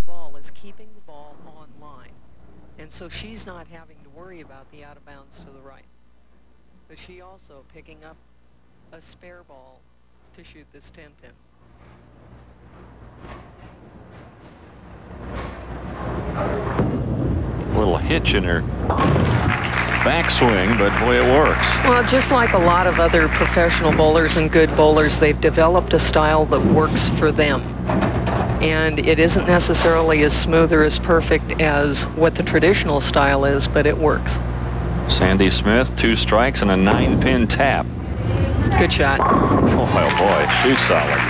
ball is keeping the ball on line. And so she's not having to worry about the out of bounds to the right. But she also picking up a spare ball to shoot this 10-pin. Little hitch in her backswing, but boy, it works. Well, just like a lot of other professional bowlers and good bowlers, they've developed a style that works for them. And it isn't necessarily as smooth or as perfect as what the traditional style is, but it works. Sandy Smith, 2 strikes and a 9-pin tap. Good shot. Oh boy, she's solid.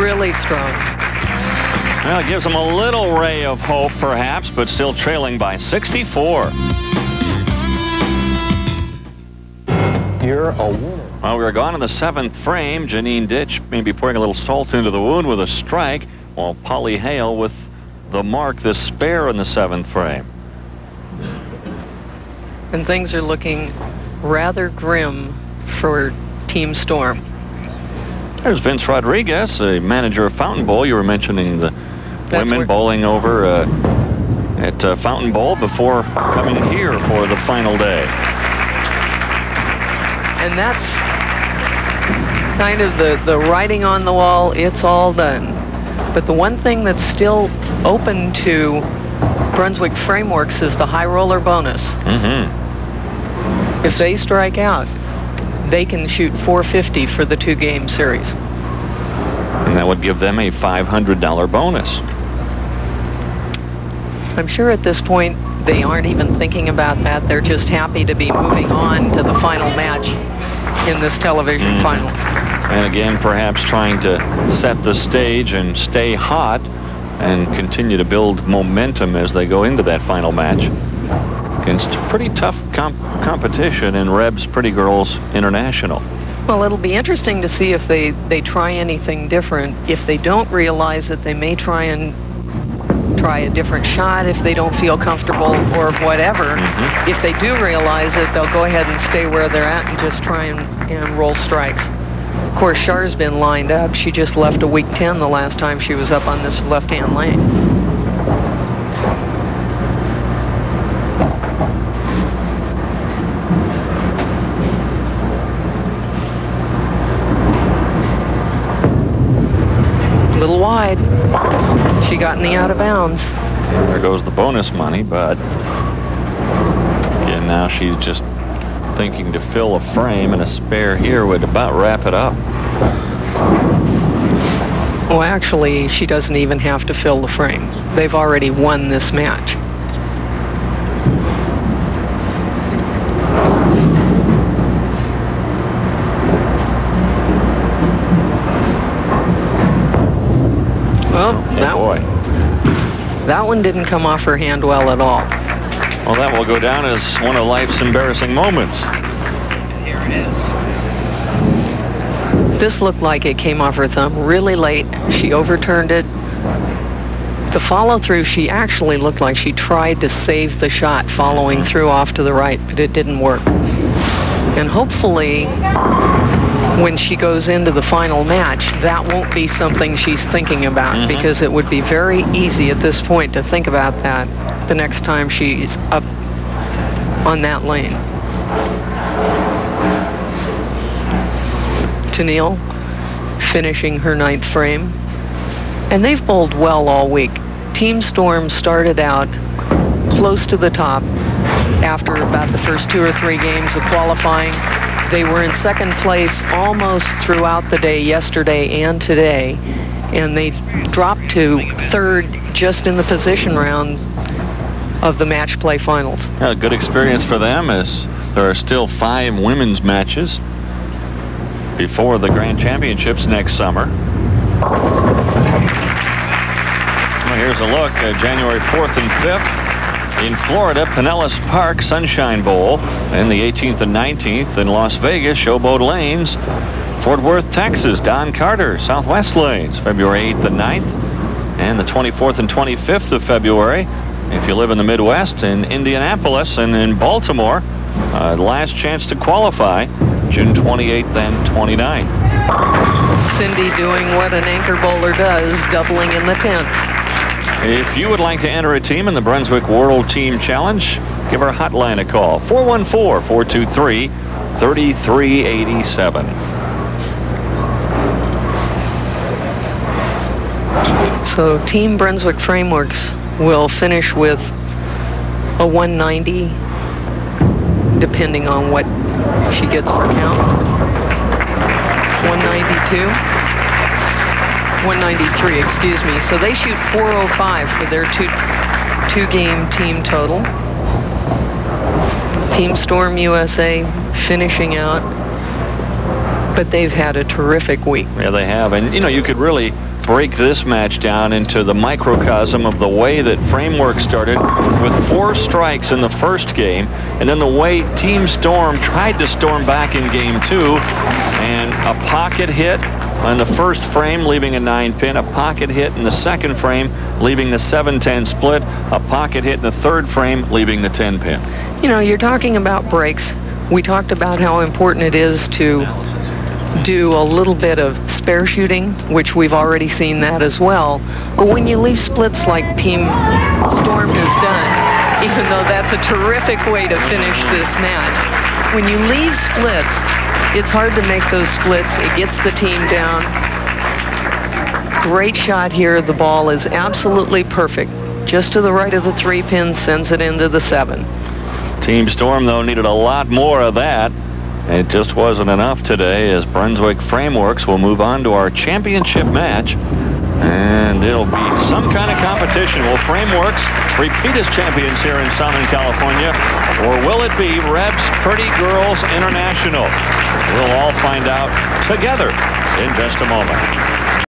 Really strong. Well, it gives them a little ray of hope, perhaps, but still trailing by 64. You're a winner. Well, we were gone in the 7th frame. Janine Ditch maybe pouring a little salt into the wound with a strike, while Polly Hale with the mark, the spare in the 7th frame. And things are looking rather grim for Team Storm. There's Vince Rodriguez, the manager of Fountain Bowl. You were mentioning the women bowling over at Fountain Bowl before coming here for the final day. And that's kind of the writing on the wall. It's all done. But the one thing that's still open to Brunswick Frameworks is the high roller bonus. If they strike out, they can shoot 450 for the 2-game series. And that would give them a $500 bonus. I'm sure at this point they aren't even thinking about that. They're just happy to be moving on to the final match in this television finals. And again, perhaps trying to set the stage and stay hot and continue to build momentum as they go into that final match against pretty tough competition in Reb's Pretty Girls International. Well, it'll be interesting to see if they try anything different. If they don't realize it, they may try a different shot if they don't feel comfortable or whatever. If they do realize it, they'll go ahead and stay where they're at and just try and roll strikes. Of course, Char's been lined up. She just left a weak 10 the last time she was up on this left-hand lane. A little wide. She got in the out of bounds. There goes the bonus money, but again, now she's just thinking to fill a frame, and a spare here would about wrap it up. Well, actually, she doesn't even have to fill the frame. They've already won this match. Well, that one didn't come off her hand well at all. Well, that will go down as one of life's embarrassing moments. Here it is. This looked like it came off her thumb really late. She overturned it. The follow-through, she actually looked like she tried to save the shot following through off to the right, but it didn't work. And hopefully, when she goes into the final match, that won't be something she's thinking about, because it would be very easy at this point to think about that the next time she's up on that lane. Tennille finishing her 9th frame. And they've bowled well all week. Team Storm started out close to the top after about the first 2 or 3 games of qualifying. They were in 2nd place almost throughout the day yesterday and today, and they dropped to 3rd just in the position round of the match play finals. Yeah, a good experience for them, as there are still 5 women's matches before the Grand Championships next summer. Well, here's a look at January 4th and 5th. In Florida, Pinellas Park, Sunshine Bowl, and the 18th and 19th in Las Vegas, Showboat Lanes. Fort Worth, Texas, Don Carter, Southwest Lanes, February 8th and 9th, and the 24th and 25th of February. If you live in the Midwest, in Indianapolis and in Baltimore, last chance to qualify, June 28th and 29th. Cindy doing what an anchor bowler does, doubling in the 10th. If you would like to enter a team in the Brunswick World Team Challenge, give our hotline a call. 414-423-3387. So Team Brunswick Frameworks will finish with a 190, depending on what she gets for count. 192. 193, excuse me. So they shoot 405 for their two-game team total. Team Storm USA finishing out, but they've had a terrific week. Yeah, they have. And, you know, you could really break this match down into the microcosm of the way that Framework started with 4 strikes in the first game, and then the way Team Storm tried to storm back in game 2, and a pocket hit on the first frame, leaving a 9-pin, a pocket hit in the second frame, leaving the 7-10 split, a pocket hit in the third frame, leaving the 10-pin. You know, you're talking about breaks. We talked about how important it is to do a little bit of spare shooting, which we've already seen that as well. But when you leave splits like Team Storm has done, even though that's a terrific way to finish this match, when you leave splits, it's hard to make those splits. It gets the team down. Great shot here. The ball is absolutely perfect. Just to the right of the 3-pin, sends it into the 7. Team Storm, though, needed a lot more of that. It just wasn't enough today, as Brunswick Frameworks will move on to our championship match. And it'll be some kind of competition. Will Frameworks repeat as champions here in Southern California, or will it be Reb's Pretty Girls International? We'll all find out together in just a moment.